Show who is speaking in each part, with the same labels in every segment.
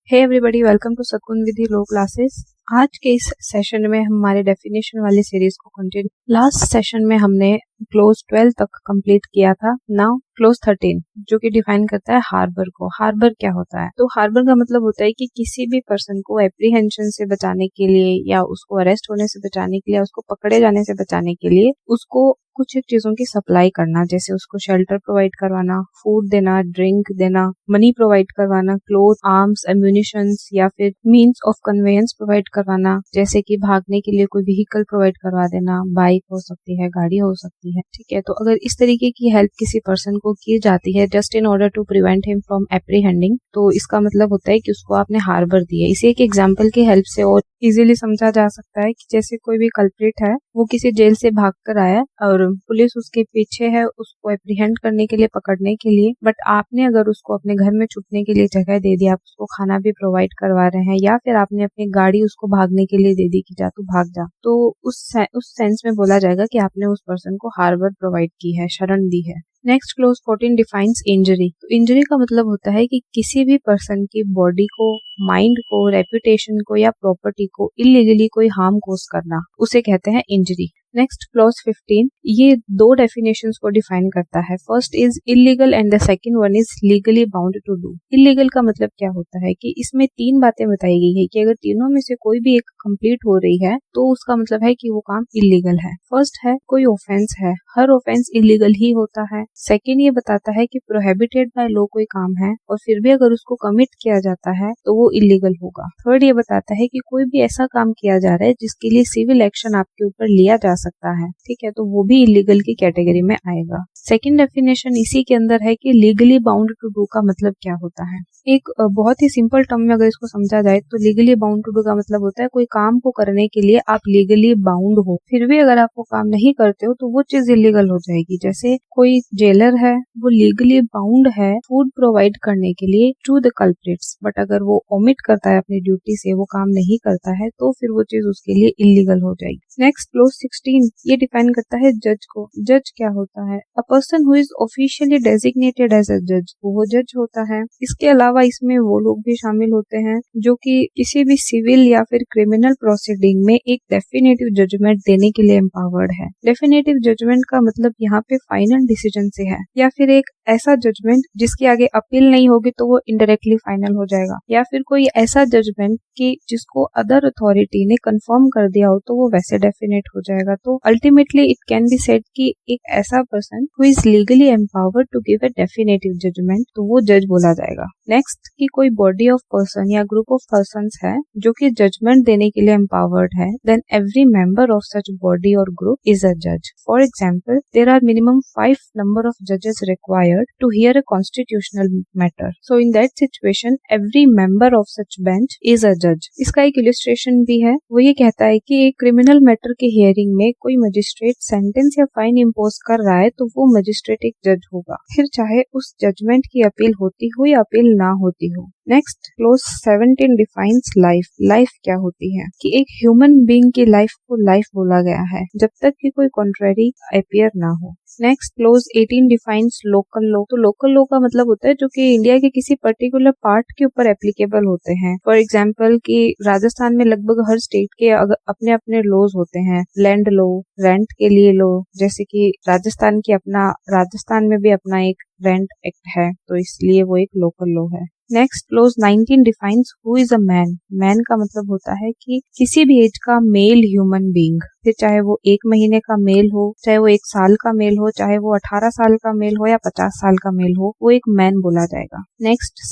Speaker 1: Hey everybody, welcome to Sakun Vidhi law classes. आज के इस सेशन में हम हमारे डेफिनेशन वाली सीरीज को कंटिन्यू। लास्ट सेशन में हमने क्लोज 12 तक कंप्लीट किया था। नाउ क्लोज 13 जो कि डिफाइन करता है हार्बर को। हार्बर क्या होता है? तो हार्बर का मतलब होता है कि किसी भी पर्सन को एप्रीहेंशन से बचाने के लिए या उसको अरेस्ट होने से बचाने के लिए, उसको पकड़े जाने से बचाने के लिए उसको कुछ एक चीजों की सप्लाई करना, जैसे उसको शेल्टर प्रोवाइड करवाना, फूड देना, ड्रिंक देना, मनी प्रोवाइड करवाना, क्लोथ, आर्म्स, एम्यूनिशंस या फिर मींस ऑफ कन्वेयंस प्रोवाइड करवाना, जैसे कि भागने के लिए कोई व्हीकल प्रोवाइड करवा देना, बाइक हो सकती है, गाड़ी हो सकती है। ठीक है, तो अगर इस तरीके की हेल्प किसी पर्सन को की जाती है just in order to prevent him from apprehending, तो इसका मतलब होता है कि उसको आपने हार्बर दी है। इसे एक एग्जाम्पल की हेल्प से और इजीली समझा जा सकता है कि जैसे कोई भी कल्प्रिट है, वो किसी जेल से भाग कर आया और पुलिस उसके पीछे है उसको एप्रीहेंड करने के लिए, पकड़ने के लिए, बट आपने अगर उसको अपने घर में छुपने के लिए जगह दे दी, आप उसको खाना भी प्रोवाइड करवा रहे हैं या फिर आपने अपनी गाड़ी उसको भागने के लिए दे दी कि जा तू भाग जा, तो उस सेंस में बोला जाएगा कि आपने उस पर्सन को हार्बर प्रोवाइड की है, शरण दी है। Next close 14 defines injury. तो इंजरी का मतलब होता है कि किसी भी पर्सन की बॉडी को, माइंड को, रेपुटेशन को या प्रॉपर्टी को इलीगली कोई हार्म कोज करना, उसे कहते हैं इंजरी। नेक्स्ट क्लॉज 15 ये दो डेफिनेशंस को डिफाइन करता है। First is illegal and the second one is legally bound to do. Illegal का मतलब क्या होता है कि इसमें तीन बातें बताई गई है कि अगर तीनों में से कोई भी एक कंप्लीट हो रही है तो उसका मतलब है कि वो काम इलीगल है। फर्स्ट है कोई ऑफेंस है, हर ऑफेंस इलीगल ही होता है। सेकंड ये बताता है कि प्रोहिबिटेड बाय लॉ कोई काम है और फिर भी अगर उसको कमिट किया जाता है तो वो इलीगल होगा। थर्ड ये बताता है कि कोई भी ऐसा काम किया जा रहा है जिसके लिए सिविल एक्शन आपके ऊपर लिया जा सकता है, ठीक है, तो वो भी इलीगल की कैटेगरी में आएगा। सेकंड डेफिनेशन इसी के अंदर है कि लीगली बाउंड टू डू का मतलब क्या होता है। एक बहुत ही सिंपल टर्म में अगर इसको समझा जाए तो लीगली बाउंड टू डू का मतलब होता है कोई काम को करने के लिए आप लीगली बाउंड हो, फिर भी अगर आप वो काम नहीं करते हो तो वो चीज इलीगल हो जाएगी। जैसे कोई जेलर है, वो लीगली बाउंड है फूड प्रोवाइड करने के लिए टू द कल्प्रिट्स, बट अगर वो ओमिट करता है अपनी ड्यूटी से, वो काम नहीं करता है, तो फिर वो चीज उसके लिए इलीगल हो जाएगी। नेक्स्ट क्लोज 16 ये डिफाइन करता है जज को। जज क्या होता है? A person who is officially designated as a जज, वो जज होता है। इसके अलावा इसमें वो लोग भी शामिल होते हैं जो कि किसी भी सिविल या फिर क्रिमिनल प्रोसीडिंग में एक डेफिनेटिव जजमेंट देने के लिए एम्पावर्ड है। डेफिनेटिव जजमेंट का मतलब यहाँ पे फाइनल डिसीजन से है, या फिर एक ऐसा जजमेंट जिसके आगे अपील नहीं होगी तो वो इनडायरेक्टली फाइनल हो जाएगा, या फिर कोई ऐसा जजमेंट कि जिसको अदर अथॉरिटी ने कंफर्म कर दिया हो तो वो वैसे डेफिनेट हो जाएगा। तो ultimately it can be said कि एक ऐसा person who is legally empowered to give a definitive judgement, तो वो जज बोला जाएगा। नेक्स्ट कि कोई बॉडी ऑफ पर्सन या ग्रुप ऑफ पर्संस है जो कि जजमेंट देने के लिए एम्पावर्ड है, then every member of such body or group is a जज। For example, there are minimum 5 number of जजेस required to hear a constitutional matter, so in that situation every member of such bench is a जज। इसका एक illustration भी है, वो ये कहता है कि एक क्रिमिनल मैटर के हियरिंग में कोई मजिस्ट्रेट सेंटेंस या फाइन इम्पोज कर रहा है तो वो मजिस्ट्रेट एक जज होगा, फिर चाहे उस जजमेंट की अपील होती हो या अपील ना होती हो। Next close 17 defines life. Life क्या होती है? कि एक ह्यूमन बीइंग की लाइफ को लाइफ बोला गया है जब तक कि कोई कॉन्ट्ररी अपियर ना हो। Next close 18 defines local law. तो लोकल लॉ का मतलब होता है जो कि इंडिया के किसी पर्टिकुलर पार्ट के ऊपर एप्लीकेबल होते हैं। फॉर एग्जाम्पल कि राजस्थान में लगभग हर स्टेट के अपने अपने लॉज होते हैं। लैंड लॉ, रेंट के लिए लॉ, जैसे कि राजस्थान में भी अपना एक रेंट एक्ट है, तो इसलिए वो एक लोकल लॉ है। Next close 19 defines who is a man. Man का मतलब होता है कि किसी भी एज का मेल ह्यूमन बीइंग, फिर चाहे वो 1 महीने का मेल हो, चाहे वो 1 साल का मेल हो, चाहे वो 18 साल का मेल हो या 50 साल का मेल हो, वो एक मैन बोला जाएगा। नेक्स्ट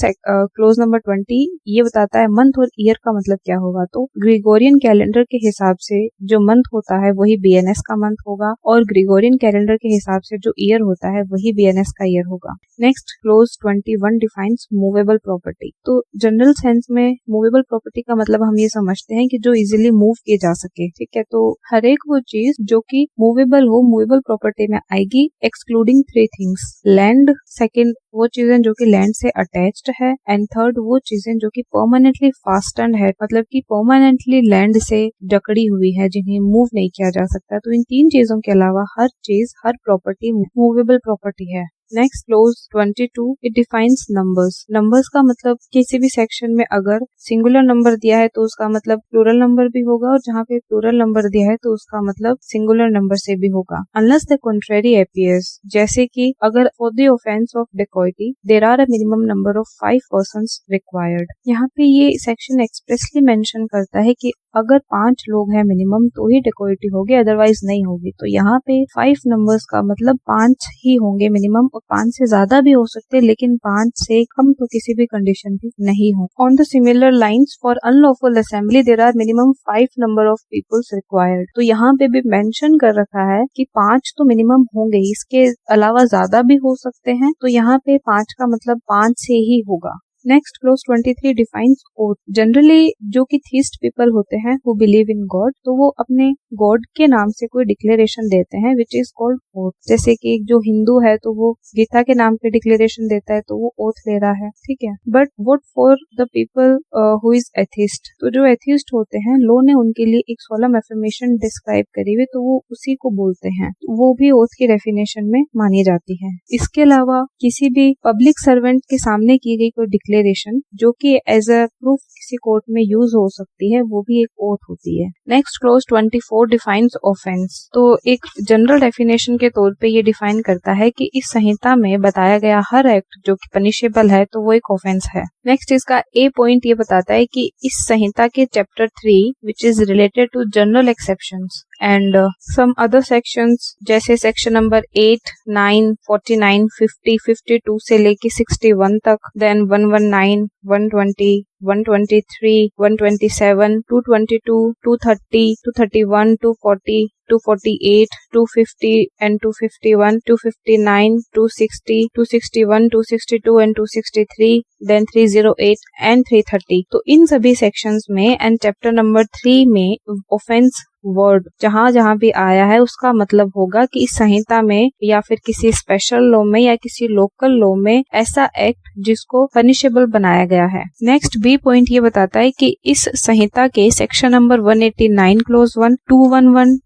Speaker 1: क्लोज नंबर 20 ये बताता है मंथ और ईयर का मतलब क्या होगा। तो ग्रिगोरियन कैलेंडर के हिसाब से जो मंथ होता है वही बीएनएस का मंथ होगा, और ग्रिगोरियन कैलेंडर के हिसाब से जो ईयर होता है वही बीएनएस का ईयर होगा। Next close 21 defines movable property. तो जनरल सेंस में मूवेबल प्रॉपर्टी का मतलब हम ये समझते हैं कि जो इजीली मूव किए जा सके, ठीक है। तो हर एक वो चीज जो कि मूवेबल हो मूवेबल प्रॉपर्टी में आएगी, एक्सक्लूडिंग 3 थिंग्स। लैंड, सेकंड वो चीजें जो कि लैंड से अटैच्ड है, एंड थर्ड वो चीजें जो कि परमानेंटली फास्टन्ड है, मतलब कि परमानेंटली लैंड से जकड़ी हुई है, जिन्हें मूव नहीं किया जा सकता। तो इन 3 चीजों के अलावा हर चीज, हर प्रॉपर्टी मूवेबल प्रॉपर्टी है। Next close 22 it defines numbers. Numbers का मतलब किसी भी सेक्शन में अगर सिंगुलर नंबर दिया है तो उसका मतलब प्लूरल नंबर भी होगा, और जहाँ पे प्लूरल नंबर दिया है तो उसका मतलब सिंगुलर नंबर से भी होगा, अनलेस द कॉन्ट्रेरी अपीयर्स। जैसे कि अगर for the offence of dacoity there are a minimum number of 5 persons required. यहाँ पे ये सेक्शन एक्सप्रेसली मेंशन करता है कि अगर 5 लोग हैं मिनिमम तो ही डेकोइटी होगी, अदरवाइज नहीं होगी। तो यहाँ पे 5 नंबर्स का मतलब 5 ही होंगे मिनिमम, और 5 से ज्यादा भी हो सकते हैं, लेकिन 5 से कम तो किसी भी कंडीशन पे नहीं हो। On the similar lines for unlawful assembly there are minimum 5 number of peoples required. तो यहाँ पे भी मेंशन कर रखा है कि 5 तो मिनिमम होंगे, इसके अलावा ज्यादा भी हो सकते हैं। तो यहाँ पे 5 का मतलब 5 से ही होगा। Next close 23 defines oath. Generally जो कि थीस्ट पीपल होते हैं हु बिलीव इन गॉड, तो वो अपने गॉड के नाम से कोई डिक्लेरेशन देते हैं विच इज कॉल्ड ओथ। जैसे कि जो हिंदू है तो वो गीता के नाम पे डिक्लेरेशन देता है तो वो ओथ ले रहा है, ठीक है। But what for the people who is atheist, तो जो एथिस्ट होते हैं लॉ ने उनके लिए एक सोलम एफर्मेशन डिस्क्राइब करी हुई, तो वो उसी को बोलते हैं, वो भी ओथ की डेफिनेशन में मानी जाती है। इसके अलावा किसी भी पब्लिक सर्वेंट के सामने की गई कोई डिक्लेरेशन जो कि एज अ प्रूफ किसी कोर्ट में यूज हो सकती है, वो भी एक ओथ होती है। Next close 24 defines offence. तो एक जनरल डेफिनेशन के तौर पे ये डिफाइन करता है कि इस संहिता में बताया गया हर एक्ट जो कि पनिशेबल है तो वो एक ऑफेंस है। नेक्स्ट इसका ए पॉइंट ये बताता है कि इस संहिता के chapter 3 which is related to general exceptions and some other sections, जैसे सेक्शन नंबर 8, 9, 49, 50, 52 से लेके 61 तक, then 119, 120, 123, 127, 222, 230, 231, 240, 248, 250 and 251, 259, 260, 261, 262 and 263, then 308 and 330। तो इन सभी सेक्शंस में एंड चैप्टर नंबर 3 में ऑफेंस वर्ड जहाँ जहाँ भी आया है उसका मतलब होगा कि इस संहिता में या फिर किसी स्पेशल लॉ में या किसी लोकल लॉ में ऐसा एक्ट जिसको पनिशेबल बनाया गया है। नेक्स्ट बी पॉइंट ये बताता है कि इस संहिता के section number 189 close 1, 211,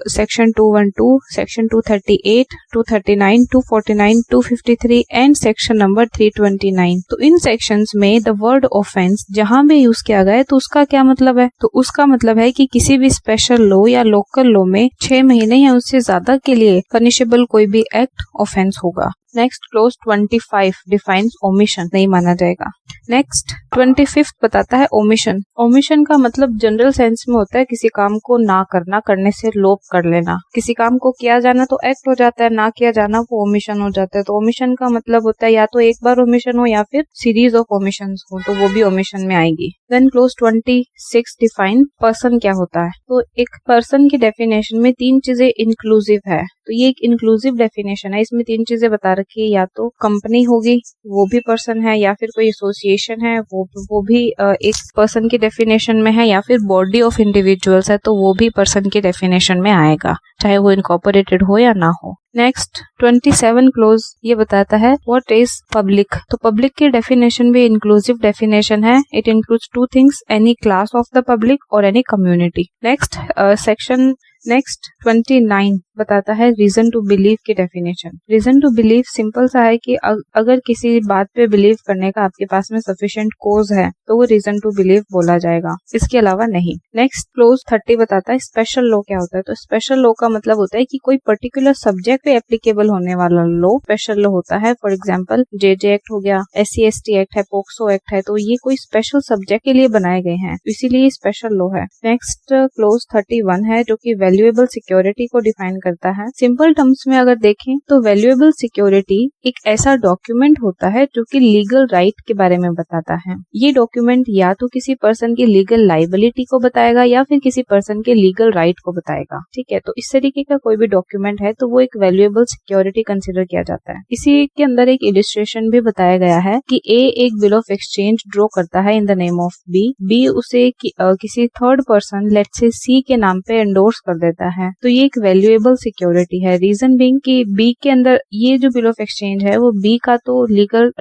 Speaker 1: section 212, section 238, 239, 249, 253 and section number 329। तो इन सेक्शंस में द वर्ड ऑफेंस जहाँ भी यूज किया गया है तो उसका क्या मतलब है, तो उसका मतलब है कि किसी भी स्पेशल लॉ या लोकल लॉ में 6 महीने या उससे ज्यादा के लिए पनिशेबल कोई भी एक्ट ऑफेंस होगा। नेक्स्ट क्लोज 25 डिफाइंस ओमिशन, नहीं माना जाएगा। नेक्स्ट 25 बताता है ओमिशन। ओमिशन का मतलब जनरल सेंस में होता है किसी काम को ना करना, करने से लोप कर लेना। किसी काम को किया जाना तो एक्ट हो जाता है, ना किया जाना वो ओमिशन हो जाता है। तो ओमिशन का मतलब होता है या तो एक बार ओमिशन हो या फिर सीरीज ऑफ ओमिशन हो, तो वो भी ओमिशन में आएगी। देन क्लोज 26 डिफाइन पर्सन क्या होता है। तो एक पर्सन की डेफिनेशन में 3 चीजें इंक्लूसिव है, तो ये एक इंक्लूसिव डेफिनेशन है। इसमें 3 चीजें बता रखी है, या तो कंपनी होगी वो भी पर्सन है, या फिर कोई एसोसिएशन है वो भी एक पर्सन की डेफिनेशन में है, या फिर बॉडी ऑफ इंडिविजुअल्स है तो वो भी पर्सन की डेफिनेशन में आएगा, चाहे वो इनकॉर्पोरेटेड हो या ना हो। नेक्स्ट 27 क्लोज ये बताता है व्हाट इज पब्लिक। तो पब्लिक की डेफिनेशन भी इंक्लूसिव डेफिनेशन है। It includes 2 things, any class of the public और any community. Next section next 29 बताता है रीजन टू बिलीव की definition. Reason to believe simple सा है कि अगर किसी बात पे बिलीव करने का आपके पास में सफिशिएंट कोज है तो वो रीजन टू बिलीव बोला जाएगा, इसके अलावा नहीं। नेक्स्ट क्लोज 30 बताता है स्पेशल लॉ क्या होता है। तो स्पेशल लॉ का मतलब होता है कि कोई पर्टिकुलर सब्जेक्ट पे एप्लीकेबल होने वाला लॉ स्पेशल लॉ होता है। फॉर एग्जाम्पल जेजे एक्ट हो गया, SC/ST एक्ट है, पोक्सो एक्ट है, तो ये कोई स्पेशल सब्जेक्ट के लिए बनाए गए हैं, इसीलिए स्पेशल लॉ है। नेक्स्ट क्लोज 31 है जो कि वैल्यूएबल सिक्योरिटी को डिफाइन करता है। सिंपल टर्म्स में अगर देखें तो वैल्यूएबल सिक्योरिटी एक ऐसा डॉक्यूमेंट होता है जो कि लीगल राइट के बारे में बताता है। ये डॉक्यूमेंट या तो किसी पर्सन की लीगल लाइबिलिटी को बताएगा या फिर किसी पर्सन के लीगल राइट को बताएगा, ठीक है। तो इस तरीके का कोई भी डॉक्यूमेंट है तो वो एक वैल्यूएबल सिक्योरिटी कंसिडर किया जाता है। इसी के अंदर एक इलिस्ट्रेशन भी बताया गया है कि ए एक बिल ऑफ एक्सचेंज ड्रॉ करता है in the name of B, उसे किसी थर्ड पर्सन लेट्स से सी के नाम पे एंडोर्स कर कर देता है। तो ये एक वैल्यूएबल सिक्योरिटी है। रीजन बीइंग कि बी के अंदर ये जो बिल ऑफ एक्सचेंज है वो बी का तो लीगल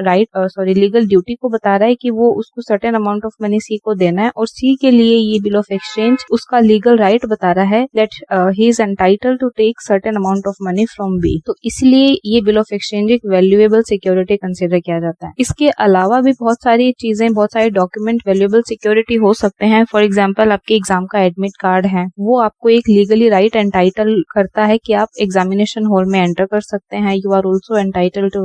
Speaker 1: लीगल ड्यूटी को बता रहा है कि वो उसको certain amount of money C को देना है, और सी के लिए ये बिल ऑफ एक्सचेंज उसका लीगल राइट बता रहा है that he is entitled to take certain amount of money from B. तो इसलिए ये बिल ऑफ एक्सचेंज एक वैल्यूएबल सिक्योरिटी कंसिडर किया जाता है। इसके अलावा भी बहुत सारी चीजें, बहुत सारे डॉक्यूमेंट वैल्यूएबल सिक्योरिटी हो सकते हैं। फॉर एग्जाम्पल, आपके एग्जाम का एडमिट कार्ड है, वो आपको एक लीगली राइट एंटाइटल करता है कि आप एग्जामिनेशन हॉल में एंटर कर सकते हैं। You are also entitled to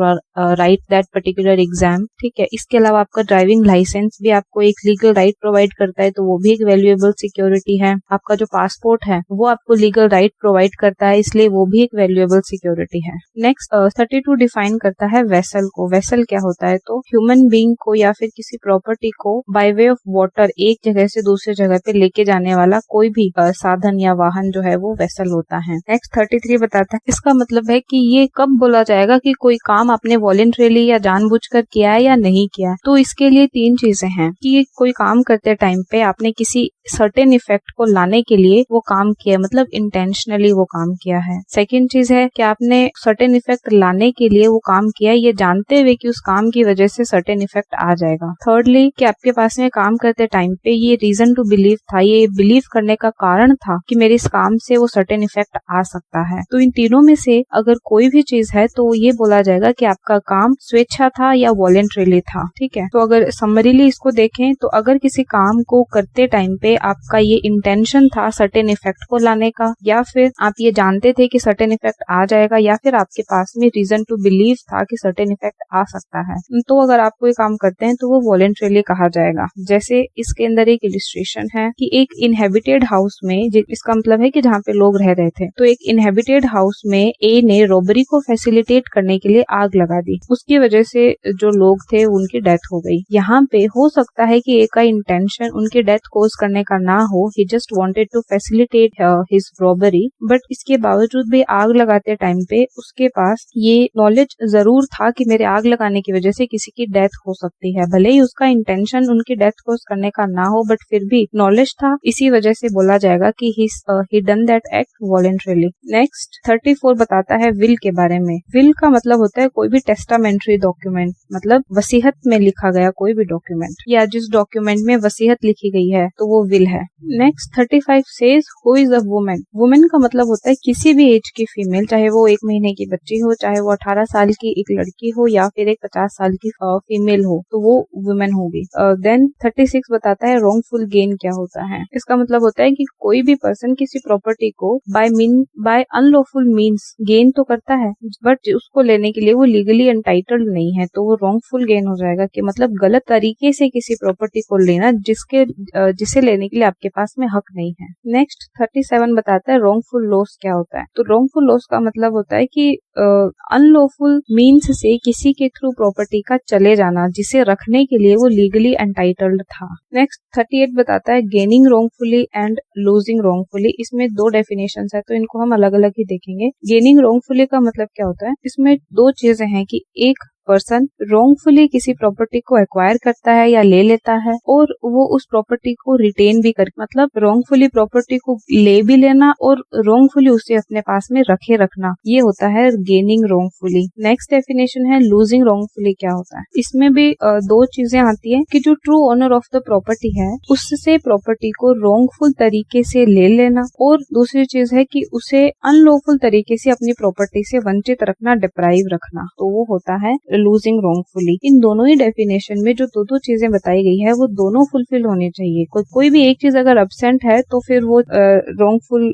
Speaker 1: write that particular exam. ठीक है। इसके अलावा आपका ड्राइविंग लाइसेंस भी आपको एक लीगल राइट प्रोवाइड करता है, तो वो भी एक वैल्यूएबल सिक्योरिटी है। आपका जो पासपोर्ट है वो आपको लीगल राइट प्रोवाइड करता है, इसलिए वो भी एक वैल्यूएबल सिक्योरिटी है। नेक्स्ट 32 डिफाइन करता है वेसल को। वेसल क्या होता है? तो ह्यूमन बीइंग को या फिर किसी प्रॉपर्टी को बाय वे ऑफ वाटर एक जगह से दूसरी जगह पे लेके जाने वाला कोई भी साधन या वाहन जो है वो वेसल होता है। नेक्स्ट 33 बताता है, इसका मतलब है कि ये कब बोला जाएगा कि कोई काम आपने वॉलंटरीली या जानबूझकर किया है या नहीं किया है। तो इसके लिए 3 चीजें हैं कि कोई काम करते टाइम पे आपने किसी सर्टेन इफेक्ट को लाने के लिए वो काम किया, मतलब इंटेंशनली वो काम किया है। सेकेंड चीज है कि आपने सर्टेन इफेक्ट लाने के लिए वो काम किया ये जानते हुए कि उस काम की वजह से सर्टेन इफेक्ट आ जाएगा। थर्डली कि आपके पास में काम करते टाइम पे ये रीजन टू बिलीव था, ये बिलीव करने का कारण था कि मेरे इस काम से वो सर्टेन इफेक्ट आ सकता है। तो इन तीनों में से अगर कोई भी चीज है तो ये बोला जाएगा कि आपका काम स्वेच्छा था या वॉलंटरीली था। ठीक है। तो अगर समरीली इसको देखें तो अगर किसी काम को करते टाइम पे आपका ये इंटेंशन था सर्टेन इफेक्ट को लाने का, या फिर आप ये जानते थे कि सर्टेन इफेक्ट आ जाएगा, या फिर आपके पास में रीजन टू बिलीव था कि सर्टेन इफेक्ट आ सकता है, तो अगर आप कोई काम करते हैं तो वो वॉलंटरीली कहा जाएगा। जैसे इसके अंदर एक इलिस्ट्रेशन है कि एक इनहेबिटेड हाउस में, इसका मतलब है कि जहाँ पे लोग रह रहे थे, तो एक इनहेबिटेड हाउस में ए ने रॉबरी को फैसिलिटेट करने के लिए आग लगा दी। उसकी वजह से जो लोग थे उनकी डेथ हो गई। यहाँ पे हो सकता है कि ए का इंटेंशन उनकी डेथ कोज करने का ना हो, he just wanted to facilitate his robbery, but इसके बावजूद भी आग लगाते टाइम पे उसके पास ये नॉलेज जरूर था कि मेरे आग लगाने की वजह से किसी की डेथ हो सकती है। भले ही उसका इंटेंशन उनकी डेथ कोज करने का ना हो, बट फिर भी नॉलेज था, इसी वजह से बोला जाएगा कि he done that act voluntarily. Next 34 बताता है विल के बारे में। विल का मतलब होता है कोई भी टेस्टामेंट्री डॉक्यूमेंट, मतलब वसीयत में लिखा गया कोई भी डॉक्यूमेंट, या जिस डॉक्यूमेंट में वसीयत लिखी गई है तो वो विल है। Next 35 says who is a women. Women का मतलब होता है किसी भी एज की फीमेल, चाहे वो 1 महीने की बच्ची हो, चाहे वो 18 साल की एक लड़की हो, या फिर एक 50 साल की फीमेल हो, तो वो वुमेन होगी। देन 36 बताता है रॉन्गफुल गेन क्या होता है। इसका मतलब होता है कि कोई भी पर्सन किसी प्रॉपर्टी को बाय अनलॉफुल मीन्स गेन तो करता है, बट उसको लेने के लिए वो लीगली एंटाइटल्ड नहीं है, तो वो रॉन्गफुल गेन हो जाएगा, कि मतलब गलत तरीके से किसी प्रॉपर्टी को लेना जिसे लेने के लिए आपके पास में हक नहीं है। नेक्स्ट 37 बताता है रॉन्गफुल लॉस क्या होता है। तो रॉन्गफुल लॉस का मतलब होता है कि अनलॉफुल मीन्स से किसी के थ्रू प्रॉपर्टी का चले जाना जिसे रखने के लिए वो लीगली एंटाइटल्ड था। नेक्स्ट 38 बताता है gaining wrongfully and losing wrongfully. इसमें 2 डेफिनेशंस है, तो इनको हम अलग अलग ही देखेंगे। गेनिंग रॉन्गफुली का मतलब क्या होता है? इसमें 2 चीजें हैं कि एक पर्सन रॉन्गफुली किसी प्रॉपर्टी को एक्वायर करता है या ले लेता है, और वो उस प्रॉपर्टी को रिटेन भी कर, मतलब रॉन्गफुली प्रॉपर्टी को ले भी लेना और रॉन्गफुली उसे अपने पास में रखे रखना, ये होता है गेनिंग रॉन्गफुली। नेक्स्ट डेफिनेशन है लूजिंग रॉन्गफुली क्या होता है। इसमें भी 2 चीजें आती है कि जो true owner of the property है उससे प्रॉपर्टी को रॉन्गफुल तरीके से ले लेना, और दूसरी चीज है कि उसे अनलॉफुल तरीके से अपनी प्रॉपर्टी से वंचित रखना, डिप्राइव रखना, तो वो होता है लूजिंग रॉन्गफुली। इन दोनों ही डेफिनेशन में जो 2 चीजें बताई गई है वो दोनों फुलफिल होनी चाहिए। कोई भी एक चीज अगर एब्सेंट है तो फिर वो रॉन्गफुल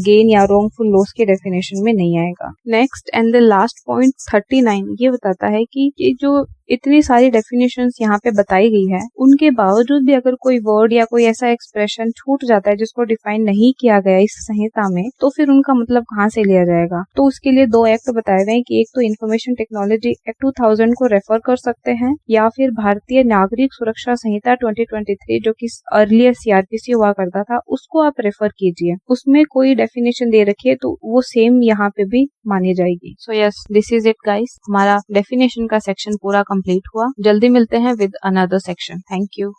Speaker 1: गेन या रॉन्गफुल लॉस के डेफिनेशन में नहीं आएगा। Next and the last point 39 ये बताता है कि जो इतनी सारी डेफिनेशंस यहाँ पे बताई गई है, उनके बावजूद भी अगर कोई वर्ड या कोई ऐसा एक्सप्रेशन छूट जाता है जिसको डिफाइन नहीं किया गया इस संहिता में, तो फिर उनका मतलब कहाँ से लिया जाएगा। तो उसके लिए 2 एक्ट बताए गए हैं कि एक तो इंफॉर्मेशन टेक्नोलॉजी एक्ट 2000 को रेफर कर सकते हैं, या फिर भारतीय नागरिक सुरक्षा संहिता 2023 जो कि अर्लियर सीआरपीसी हुआ करता था उसको आप रेफर कीजिए। उसमें कोई डेफिनेशन दे रखी है तो वो सेम यहाँ पे भी मानी जाएगी। So yes, this is it guys, हमारा डेफिनेशन का सेक्शन पूरा कंप्लीट हुआ। जल्दी मिलते हैं with another section. Thank you.